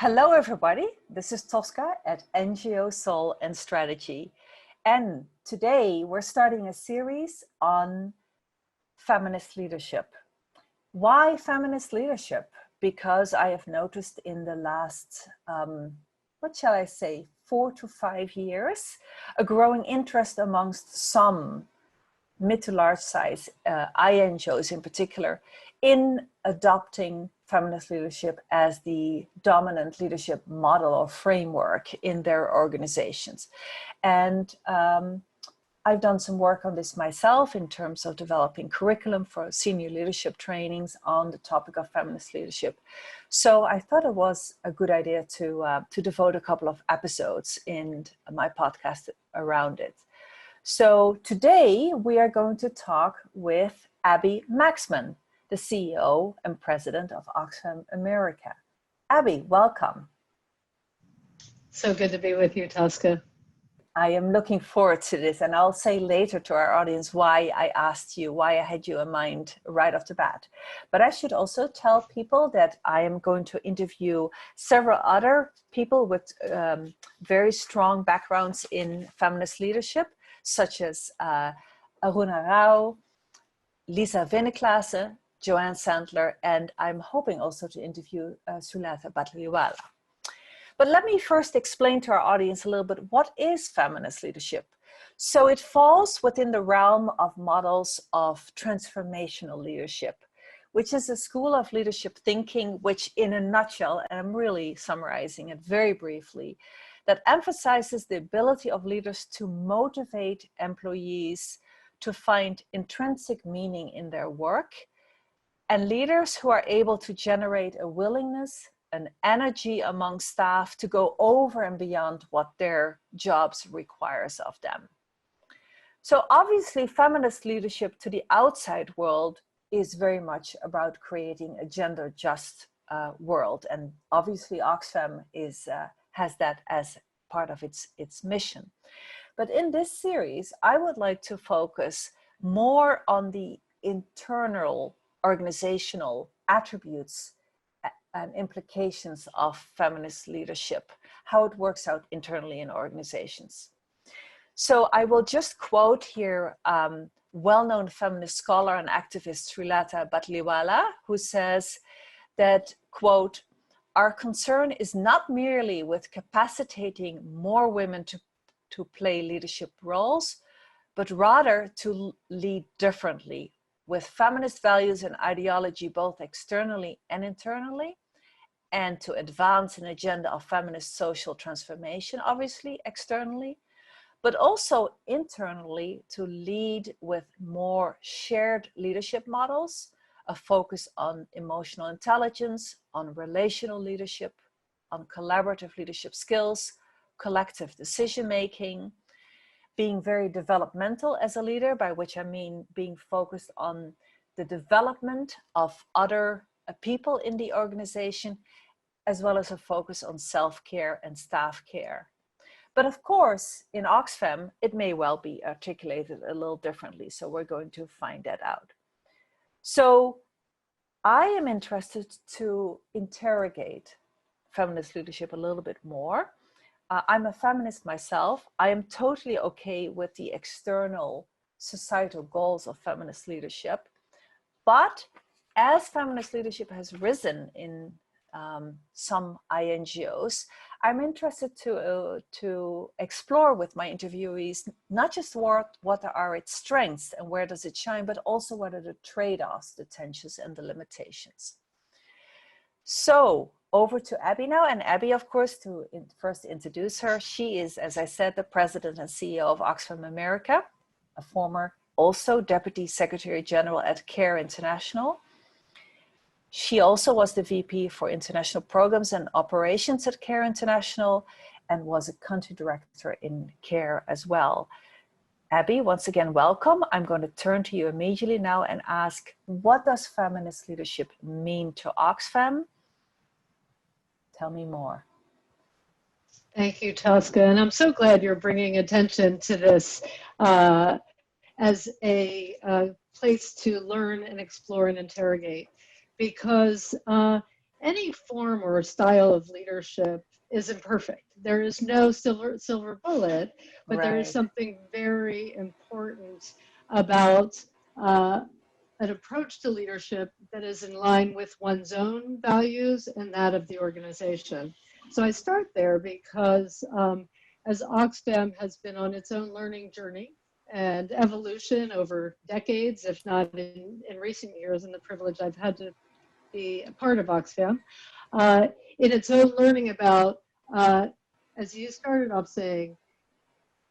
Hello, everybody. This is Tosca at NGO Soul and Strategy. And today we're starting a series on feminist leadership. Why feminist leadership? Because I have noticed in the last, 4 to 5 years, a growing interest amongst some mid to large size INGOs in particular in adopting feminist leadership as the dominant leadership model or framework in their organizations. And I've done some work on this myself in terms of developing curriculum for senior leadership trainings on the topic of feminist leadership. So I thought it was a good idea to devote a couple of episodes in my podcast around it. So today we are going to talk with Abby Maxman, the CEO and president of Oxfam America. Abby, welcome. So good to be with you, Tosca. I am looking forward to this, and I'll say later to our audience why I asked you, why I had you in mind right off the bat. But I should also tell people that I am going to interview several other people with very strong backgrounds in feminist leadership, such as Aruna Rao, Veneklaassen, Joanne Sandler, and I'm hoping also to interview Srilatha Batliwala. But let me first explain to our audience a little bit, what is feminist leadership? So it falls within the realm of models of transformational leadership, which is a school of leadership thinking, which in a nutshell, and I'm really summarizing it very briefly, that emphasizes the ability of leaders to motivate employees to find intrinsic meaning in their work, and leaders who are able to generate a willingness, an energy among staff to go over and beyond what their jobs requires of them. So obviously feminist leadership to the outside world is very much about creating a gender just world. And obviously Oxfam has that as part of its mission. But in this series, I would like to focus more on the internal organizational attributes and implications of feminist leadership, how it works out internally in organizations. So I will just quote here well-known feminist scholar and activist Srilatha Batliwala, who says that, quote, "Our concern is not merely with capacitating more women to play leadership roles, but rather to lead differently, with feminist values and ideology both externally and internally, and to advance an agenda of feminist social transformation, obviously externally, but also internally to lead with more shared leadership models, a focus on emotional intelligence, on relational leadership, on collaborative leadership skills, collective decision-making, being very developmental as a leader, by which I mean being focused on the development of other people in the organization, as well as a focus on self-care and staff care. But of course, in Oxfam, it may well be articulated a little differently, so we're going to find that out. So I am interested to interrogate feminist leadership a little bit more. I'm a feminist myself. I am totally okay with the external societal goals of feminist leadership. But as feminist leadership has risen in some INGOs, I'm interested to explore with my interviewees not just what are its strengths and where does it shine, but also what are the trade-offs, the tensions and the limitations. So over to Abby now, and Abby, of course, to first introduce her. She is, as I said, the president and CEO of Oxfam America, a former also Deputy Secretary General at CARE International. She also was the VP for International Programs and Operations at CARE International and was a country director in CARE as well. Abby, once again, welcome. I'm going to turn to you immediately now and ask, what does feminist leadership mean to Oxfam? Tell me more. Thank you, Tosca. And I'm so glad you're bringing attention to this as a place to learn and explore and interrogate. Because any form or style of leadership is imperfect. There is no silver bullet, but there is Right. something very important about an approach to leadership that is in line with one's own values and that of the organization. So I start there because as Oxfam has been on its own learning journey and evolution over decades, if not in recent years, and the privilege I've had to be a part of Oxfam, in its own learning about, as you started off saying,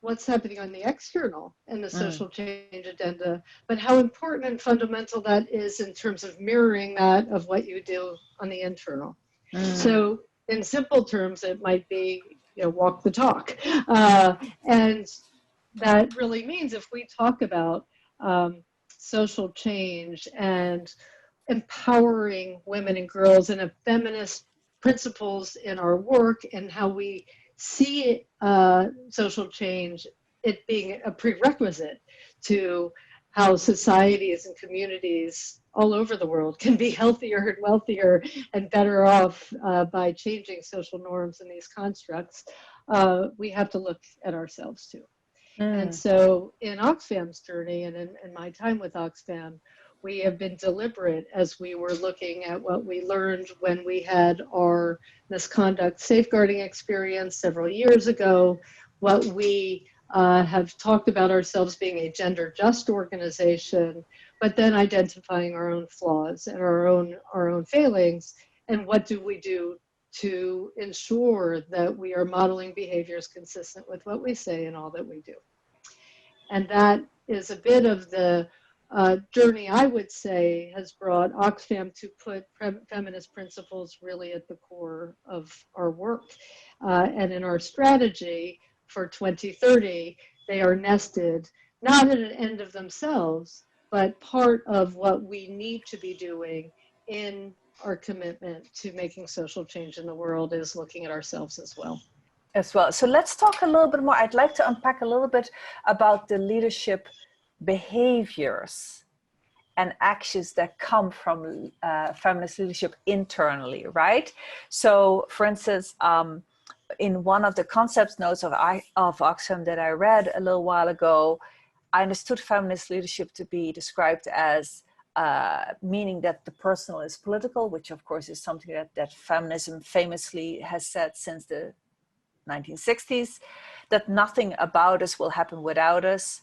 what's happening on the external and the social change agenda, but how important and fundamental that is in terms of mirroring that of what you do on the internal. So in simple terms, it might be, walk the talk. And that really means if we talk about social change and empowering women and girls and a feminist principles in our work and how we see social change, it being a prerequisite to how societies and communities all over the world can be healthier and wealthier and better off by changing social norms and these constructs, we have to look at ourselves too. And so in Oxfam's journey and in my time with Oxfam, we have been deliberate as we were looking at what we learned when we had our misconduct safeguarding experience several years ago, what we have talked about ourselves being a gender just organization, but then identifying our own flaws and our own failings, and what do we do to ensure that we are modeling behaviors consistent with what we say and all that we do. And that is a bit of the journey, I would say, has brought Oxfam to put feminist principles really at the core of our work. And in our strategy for 2030, they are nested, not at an end of themselves, but part of what we need to be doing in our commitment to making social change in the world is looking at ourselves as well. So let's talk a little bit more. I'd like to unpack a little bit about the leadership behaviors and actions that come from feminist leadership internally, right? So for instance, in one of the concept notes of Oxfam that I read a little while ago, I understood feminist leadership to be described as meaning that the personal is political, which of course is something that feminism famously has said since the 1960s, that nothing about us will happen without us,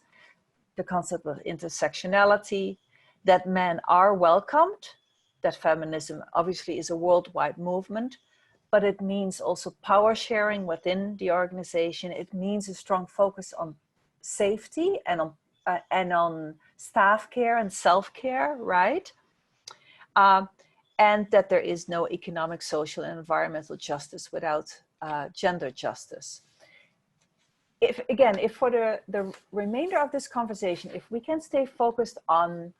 the concept of intersectionality, that men are welcomed, that feminism obviously is a worldwide movement, but it means also power sharing within the organization. It means a strong focus on safety and on staff care and self-care, right? And that there is no economic, social, and environmental justice without gender justice. If for the remainder of this conversation, if we can stay focused on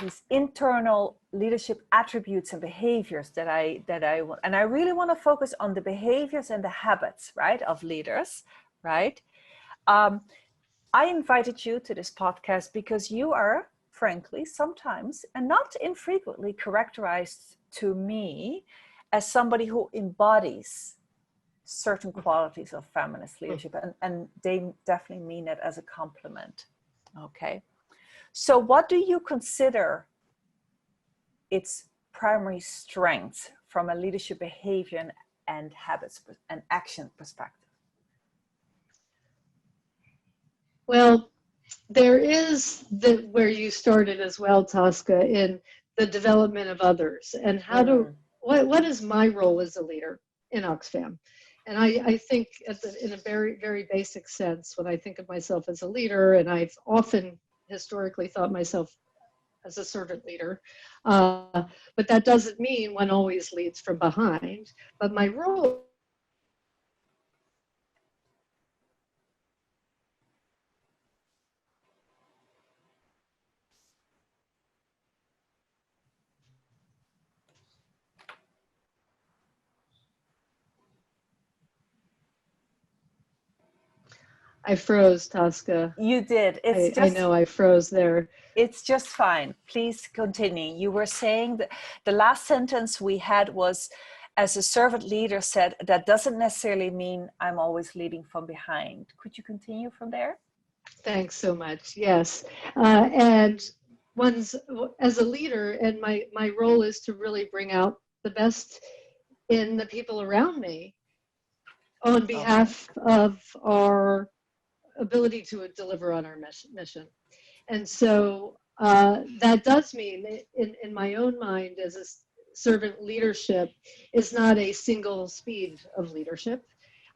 these internal leadership attributes and behaviors that I want, and I really want to focus on the behaviors and the habits, right, of leaders, right? I invited you to this podcast because you are, frankly, sometimes and not infrequently characterized to me as somebody who embodies certain qualities of feminist leadership, and they definitely mean it as a compliment. Okay, so what do you consider its primary strengths from a leadership behavior and habits and action perspective? Well, there is where you started as well, Tosca, in the development of others and how what is my role as a leader in Oxfam? And I think in a very, very basic sense, when I think of myself as a leader, and I've often historically thought myself as a servant leader, but that doesn't mean one always leads from behind. But my role I froze, Tosca. You did. I know I froze there. It's just fine. Please continue. You were saying that the last sentence we had was, as a servant leader said, that doesn't necessarily mean I'm always leading from behind. Could you continue from there? Thanks so much. Yes. And as a leader, and my role is to really bring out the best in the people around me on behalf of our ability to deliver on our mission. And so that does mean, in my own mind, as a servant leadership is not a single speed of leadership.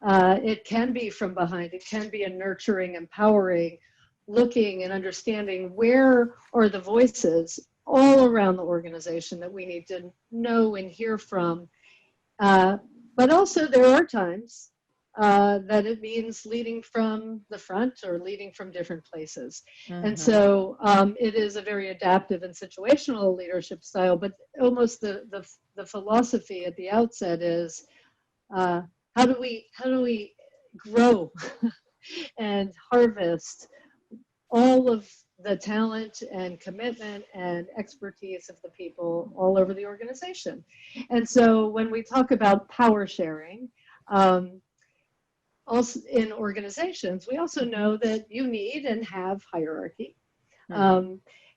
It can be from behind. It can be a nurturing, empowering, looking and understanding where are the voices all around the organization that we need to know and hear from. But also there are times that it means leading from the front or leading from different places. Mm-hmm. And so it is a very adaptive and situational leadership style, but almost the philosophy at the outset is how do we grow and harvest all of the talent and commitment and expertise of the people all over the organization. And so when we talk about power sharing, also in organizations, we also know that you need and have hierarchy. Mm-hmm.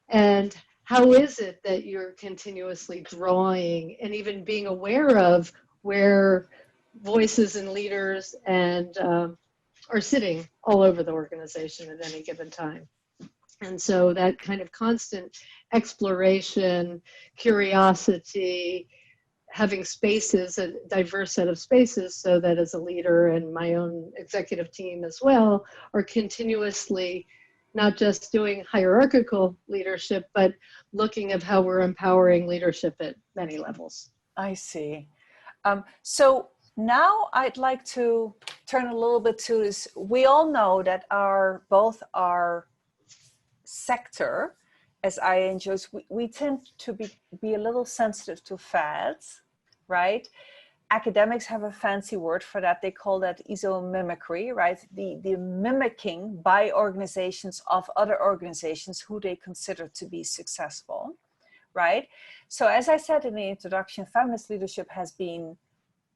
And how is it that you're continuously drawing and even being aware of where voices and leaders and are sitting all over the organization at any given time? And so that kind of constant exploration, curiosity, having spaces, a diverse set of spaces, so that as a leader and my own executive team as well, are continuously not just doing hierarchical leadership, but looking at how we're empowering leadership at many levels. I see. So now I'd like to turn a little bit to this. We all know that both our sector as INGOs, we tend to be a little sensitive to fads, right? Academics have a fancy word for that. They call that isomimicry, right? The mimicking by organizations of other organizations who they consider to be successful, right? So as I said in the introduction, feminist leadership has been,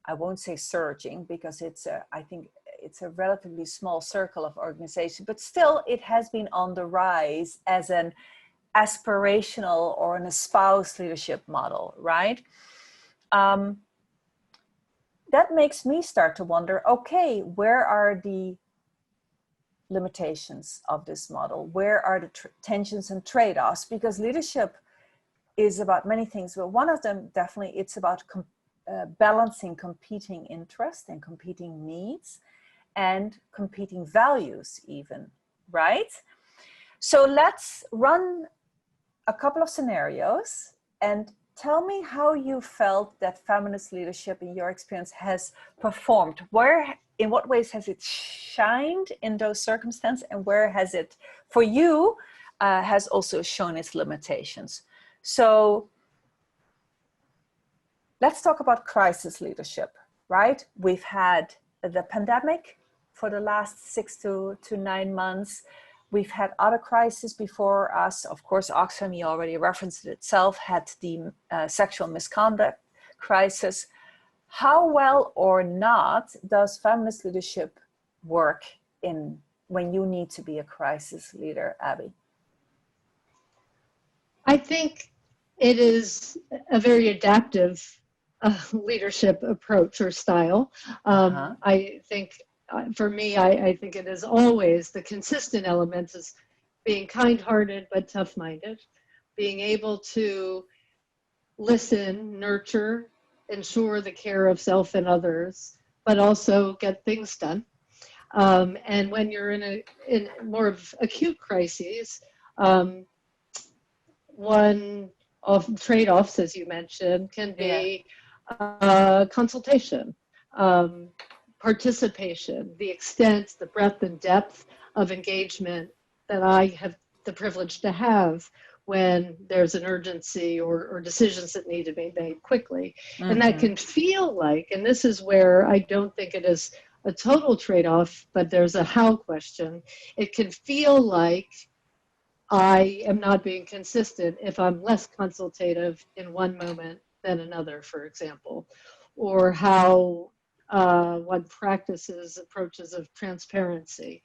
I won't say surging because I think it's a relatively small circle of organizations, but still it has been on the rise as an aspirational or an espoused leadership model, right? That makes me start to wonder, okay, where are the limitations of this model? Where are the tensions and trade-offs? Because leadership is about many things, but one of them definitely, it's about balancing competing interests and competing needs and competing values even, right? So let's run a couple of scenarios and tell me how you felt that feminist leadership in your experience has performed. In what ways has it shined in those circumstances, and where has it, for you, has also shown its limitations? So let's talk about crisis leadership, right? We've had the pandemic for the last 6 to 9 months. We've had other crises before us. Of course, Oxfam, you already referenced it itself, had the sexual misconduct crisis. How well or not does feminist leadership work when you need to be a crisis leader, Abby? I think it is a very adaptive leadership approach or style. I think for me, I think it is always the consistent elements is being kind-hearted but tough-minded, being able to listen, nurture, ensure the care of self and others, but also get things done. And when you're in more of acute crises, one of trade-offs, as you mentioned, can be consultation, participation, the extent, the breadth and depth of engagement that I have the privilege to have when there's an urgency or decisions that need to be made quickly. Mm-hmm. And that can feel like, and this is where I don't think it is a total trade-off, but there's a how question. It can feel like I am not being consistent if I'm less consultative in one moment than another, for example, or how one practices approaches of transparency.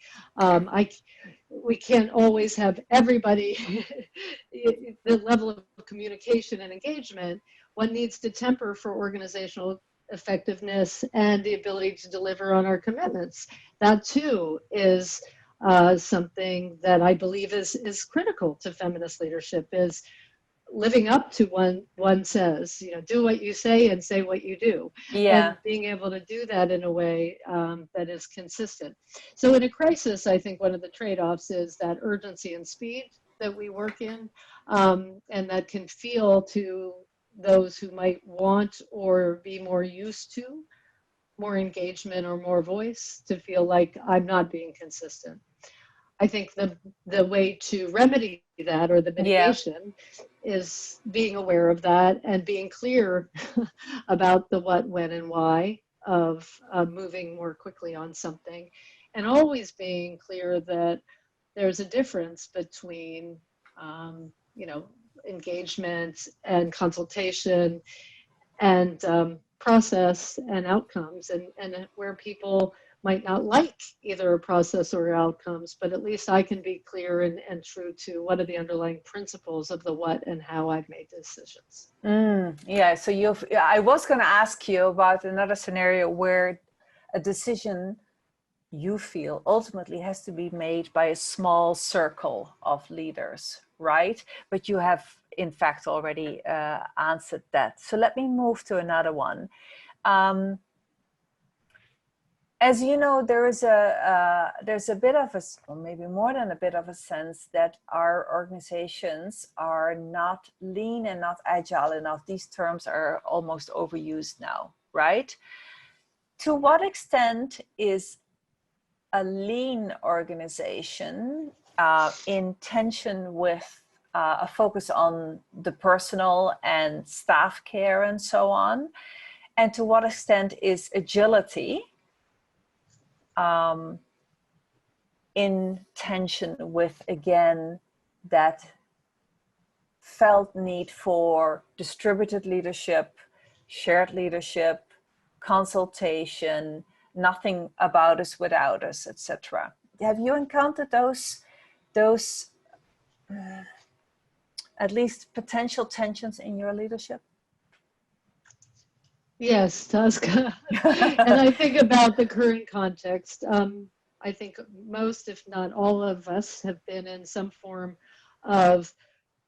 We can't always have everybody, the level of communication and engagement. One needs to temper for organizational effectiveness and the ability to deliver on our commitments. That too is something that I believe is critical to feminist leadership, is living up to one says, do what you say and say what you do. Yeah. And being able to do that in a way that is consistent. So in a crisis, I think one of the trade-offs is that urgency and speed that we work in, and that can feel to those who might want or be more used to more engagement or more voice to feel like I'm not being consistent. I think the way to remedy that, or the mitigation, is being aware of that and being clear about the what, when, and why of moving more quickly on something, and always being clear that there's a difference between engagement and consultation and process and outcomes, and where people might not like either a process or outcomes, but at least I can be clear and true to what are the underlying principles of the what and how I've made decisions. Yeah, so I was going to ask you about another scenario where a decision you feel ultimately has to be made by a small circle of leaders, right? But you have in fact already answered that. So let me move to another one. As you know, there's a bit of a, or maybe more than a bit of a sense that our organizations are not lean and not agile enough. These terms are almost overused now, right? To what extent is a lean organization in tension with a focus on the personal and staff care and so on? And to what extent is agility in tension with, again, that felt need for distributed leadership, shared leadership, consultation, nothing about us without us, etc. Have you encountered those at least potential tensions in your leadership? Yes, Tosca. And I think about the current context. I think most, if not all of us, have been in some form of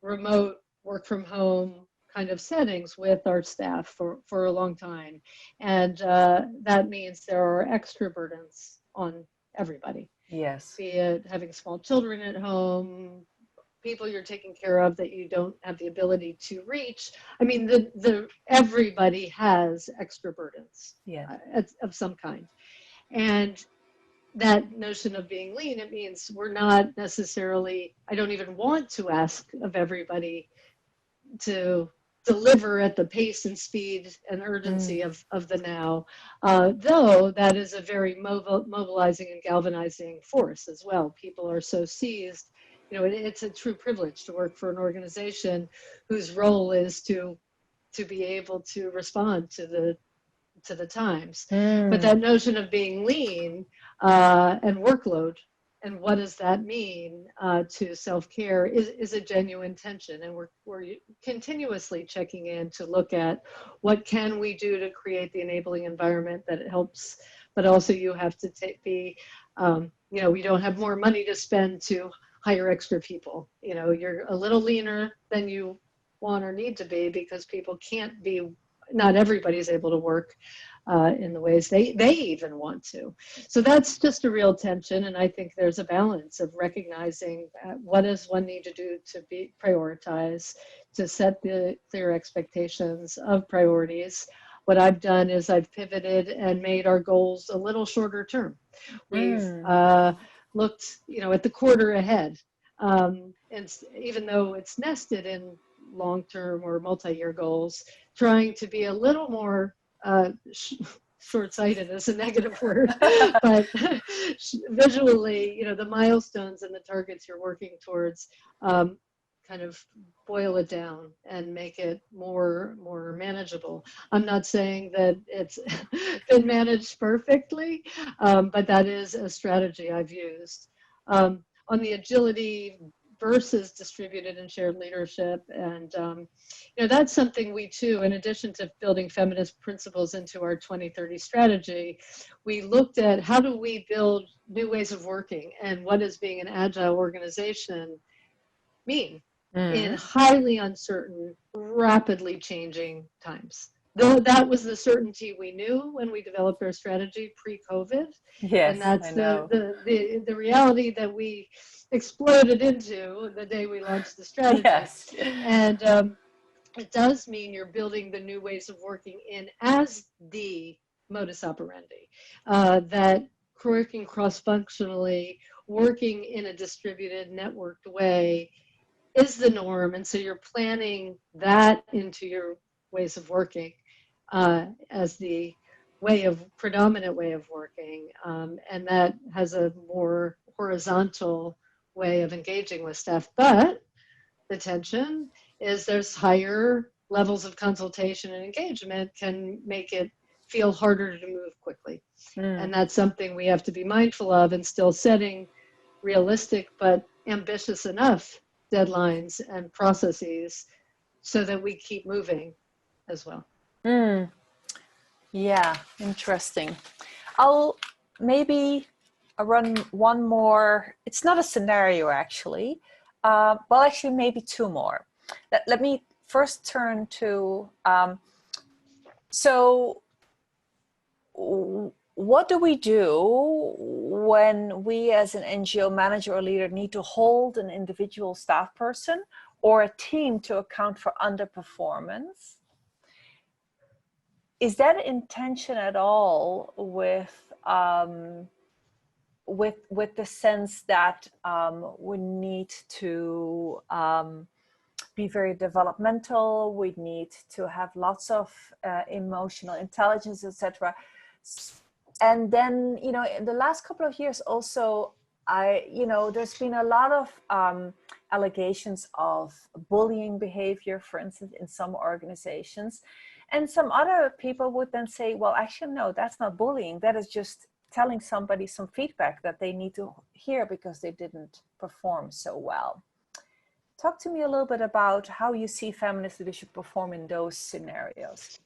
remote work from home kind of settings with our staff for a long time. And that means there are extra burdens on everybody. Yes. Be it having small children at home, people you're taking care of that you don't have the ability to reach. I mean, everybody has extra burdens, of some kind. And that notion of being lean, it means we're not necessarily, I don't even want to ask of everybody to deliver at the pace and speed and urgency of the now, though that is a very mobilizing and galvanizing force as well. People are so seized. It's a true privilege to work for an organization whose role is to be able to respond to the times. But that notion of being lean and workload, and what does that mean to self-care is a genuine tension. And we're continuously checking in to look at what can we do to create the enabling environment that it helps, but also you have to be, we don't have more money to spend to hire extra people. You're a little leaner than you want or need to be because people can't be, not everybody's able to work in the ways they even want to. So that's just a real tension. And I think there's a balance of recognizing what does one need to do to be prioritize, to set the clear expectations of priorities. What I've done is I've pivoted and made our goals a little shorter term. We've looked, at the quarter ahead. And even though it's nested in long-term or multi-year goals, trying to be a little more short-sighted is a negative word, but visually, you know, the milestones and the targets you're working towards, kind of boil it down and make it more manageable. I'm not saying that it's been managed perfectly, but that is a strategy I've used. On the agility versus distributed and shared leadership, and you know, that's something we too, in addition to building feminist principles into our 2030 strategy, we looked at how do we build new ways of working and what does being an agile organization mean in highly uncertain, rapidly changing times. Though that was the certainty we knew when we developed our strategy pre-COVID. Yes, and that's I know. the reality that we exploded into the day we launched the strategy. Yes. And it does mean you're building the new ways of working in as the modus operandi, that working cross-functionally, working in a distributed, networked way is the norm. And so you're planning that into your ways of working as the predominant way of working. And that has a more horizontal way of engaging with staff. But the tension is there's higher levels of consultation and engagement can make it feel harder to move quickly. And that's something we have to be mindful of, and still setting realistic but ambitious enough deadlines and processes so that we keep moving as well. Yeah, interesting. I'll maybe run one more. It's not a scenario actually. Well, actually maybe two more. Let me first turn to, so what do we do when we as an NGO manager or leader need to hold an individual staff person or a team to account for underperformance? Is that in tension at all with the sense that we need to be very developmental, we need to have lots of emotional intelligence, etc. And then, you know, in the last couple of years also, there's been a lot of allegations of bullying behavior, for instance, in some organizations. And some other people would then say, well, actually, no, that's not bullying. That is just telling somebody some feedback that they need to hear because they didn't perform so well. Talk to me a little bit about how you see feminist leadership perform in those scenarios.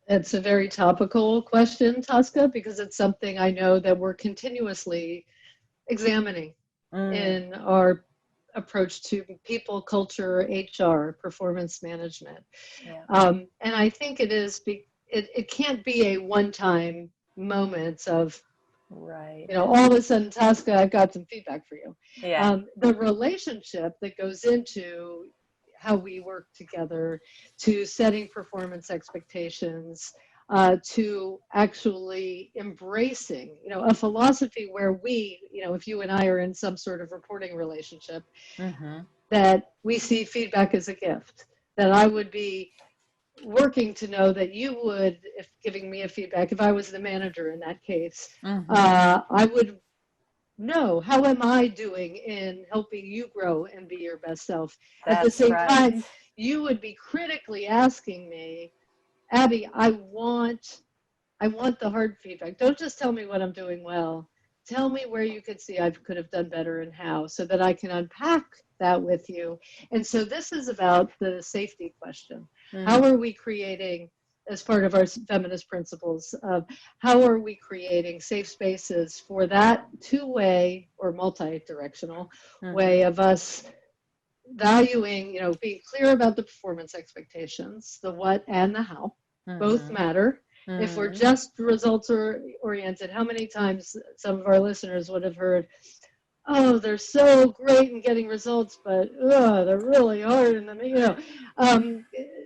It's a very topical question, Tosca, because it's something I know that we're continuously examining in our approach to people, culture, HR, performance management. Yeah. And I think it can't be a one-time moment of, right, you know, all of a sudden, Tosca, I've got some feedback for you. Yeah. The relationship that goes into how we work together, to setting performance expectations, to actually embracing, you know, a philosophy where we, you know, if you and I are in some sort of reporting relationship, that we see feedback as a gift, that I would be working to know that you would, if giving me a feedback, if I was the manager in that case, I would know, how am I doing in helping you grow and be your best self? At the same time, you would be critically asking me, Abby, I want the hard feedback. Don't just tell me what I'm doing well. Tell me where you could see I could have done better and how, so that I can unpack that with you. And so this is about the safety question. How are we creating, as part of our feminist principles, how are we creating safe spaces for that two-way or multi-directional way of us valuing, you know, being clear about the performance expectations, the what and the how, both matter. If we're just results oriented, how many times some of our listeners would have heard, oh, they're so great in getting results, but they're really hard in them, you know.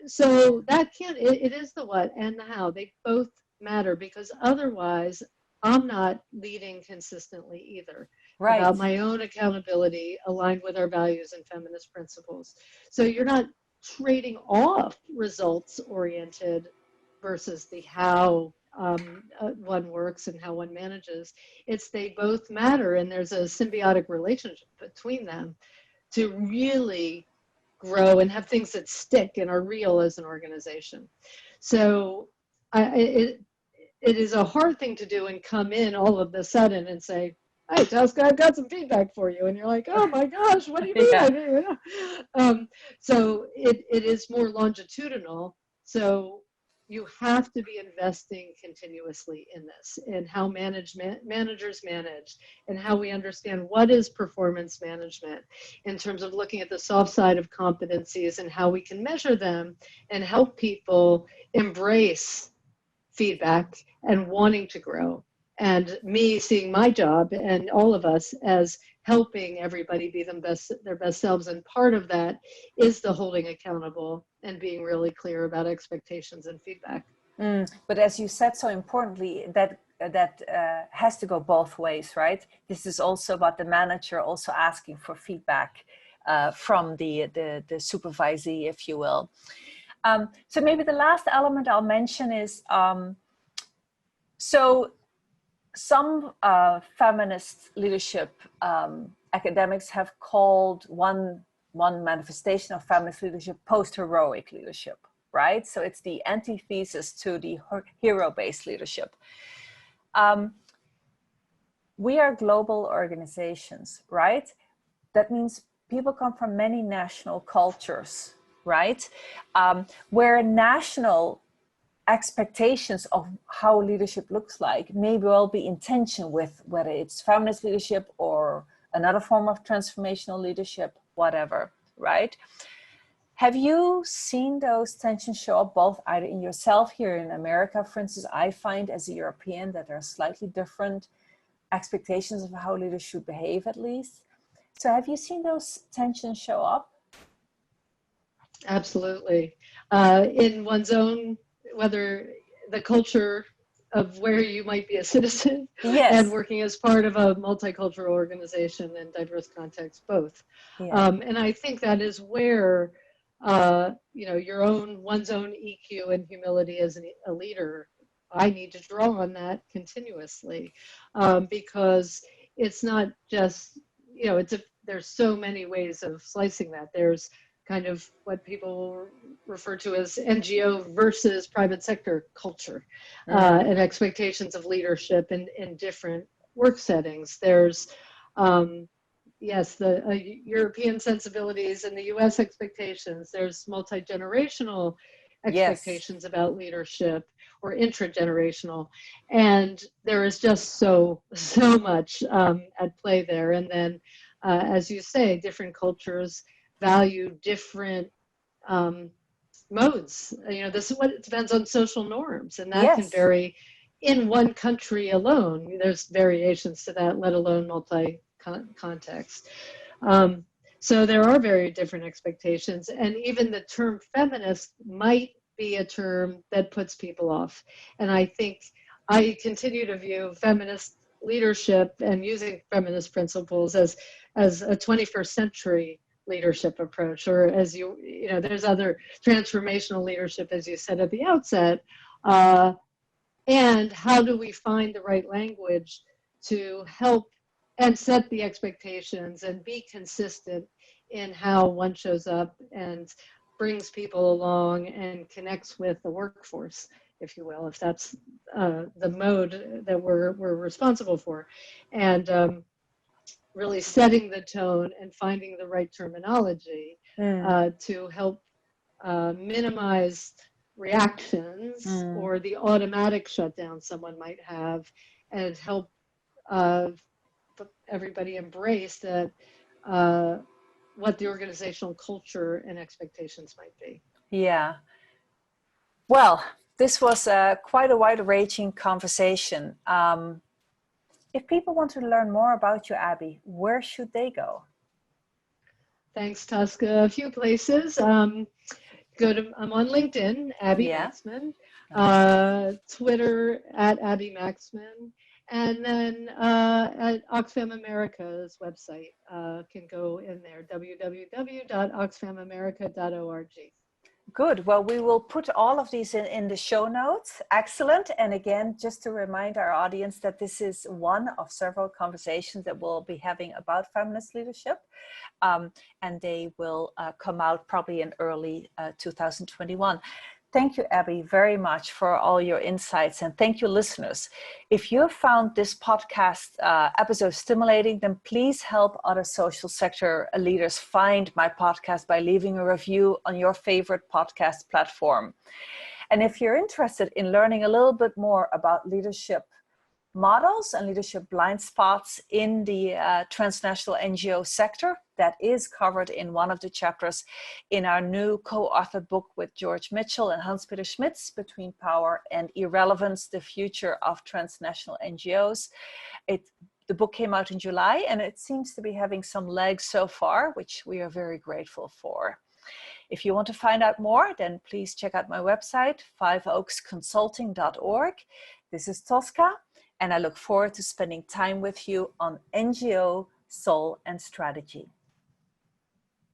So that it is the what and the how. They both matter, because otherwise I'm not leading consistently either. Right. About my own accountability aligned with our values and feminist principles. So you're not trading off results oriented versus the how one works and how one manages. It's they both matter, and there's a symbiotic relationship between them to really grow and have things that stick and are real as an organization. So it is a hard thing to do and come in all of a sudden and say, "Hey, Tosca, I've got some feedback for you," and you're like, "Oh my gosh, what do you mean?" Yeah. I didn't even so it is more longitudinal. So you have to be investing continuously in this, in how managers manage, and how we understand what is performance management in terms of looking at the soft side of competencies and how we can measure them and help people embrace feedback and wanting to grow. And me seeing my job and all of us as helping everybody be their best selves. And part of that is the holding accountable and being really clear about expectations and feedback. But as you said so importantly, that has to go both ways, right? This is also about the manager also asking for feedback from the supervisee, if you will. So maybe the last element I'll mention is, so some feminist leadership academics have called one manifestation of feminist leadership post-heroic leadership, right? So it's the antithesis to the hero-based leadership. We are global organizations, right? That means people come from many national cultures, right? Where national expectations of how leadership looks like may well be in tension with whether it's feminist leadership or another form of transformational leadership, whatever, right? Have you seen those tensions show up both either in yourself here in America? For instance, I find as a European that there are slightly different expectations of how leaders should behave, at least. So have you seen those tensions show up? Absolutely. In one's own, whether the culture of where you might be a citizen and working as part of a multicultural organization and diverse context, both. Yeah. And I think that is where, one's own EQ and humility as a leader, I need to draw on that continuously, because it's not just, there's so many ways of slicing that. There's kind of what people refer to as NGO versus private sector culture, and expectations of leadership in different work settings. There's, the European sensibilities and the US expectations. There's multi-generational expectations about leadership, or intragenerational. And there is just so much at play there. And then, as you say, different cultures value different modes. This is what it depends on social norms, and that can vary in one country alone. There's variations to that, let alone multi-context. So there are very different expectations, and even the term feminist might be a term that puts people off. And I think I continue to view feminist leadership and using feminist principles as a 21st century leadership approach, or as there's other transformational leadership, as you said at the outset, and how do we find the right language to help and set the expectations and be consistent in how one shows up and brings people along and connects with the workforce, if you will, if that's the mode that we're responsible for. And really setting the tone and finding the right terminology to help minimize reactions or the automatic shutdown someone might have, and help everybody embrace that what the organizational culture and expectations might be. Yeah. Well, this was quite a wide-ranging conversation. If people want to learn more about you, Abby, where should they go? Thanks, Tosca. A few places. I'm on LinkedIn, Abby Maxman, Twitter at Abby Maxman, and then at Oxfam America's website, can go in there, www.oxfamamerica.org. Good. Well, we will put all of these in the show notes. Excellent. And again, just to remind our audience that this is one of several conversations that we'll be having about feminist leadership. And they will come out probably in early 2021. Thank you, Abby, very much for all your insights. And thank you, listeners. If you found this podcast episode stimulating, then please help other social sector leaders find my podcast by leaving a review on your favorite podcast platform. And if you're interested in learning a little bit more about leadership models and leadership blind spots in the transnational NGO sector, that is covered in one of the chapters in our new co-authored book with George Mitchell and Hans-Peter Schmitz, Between Power and Irrelevance, The Future of Transnational NGOs. The book came out in July, and it seems to be having some legs so far, which we are very grateful for. If you want to find out more, then please check out my website, fiveoaksconsulting.org. This is Tosca, and I look forward to spending time with you on NGO, soul, and strategy.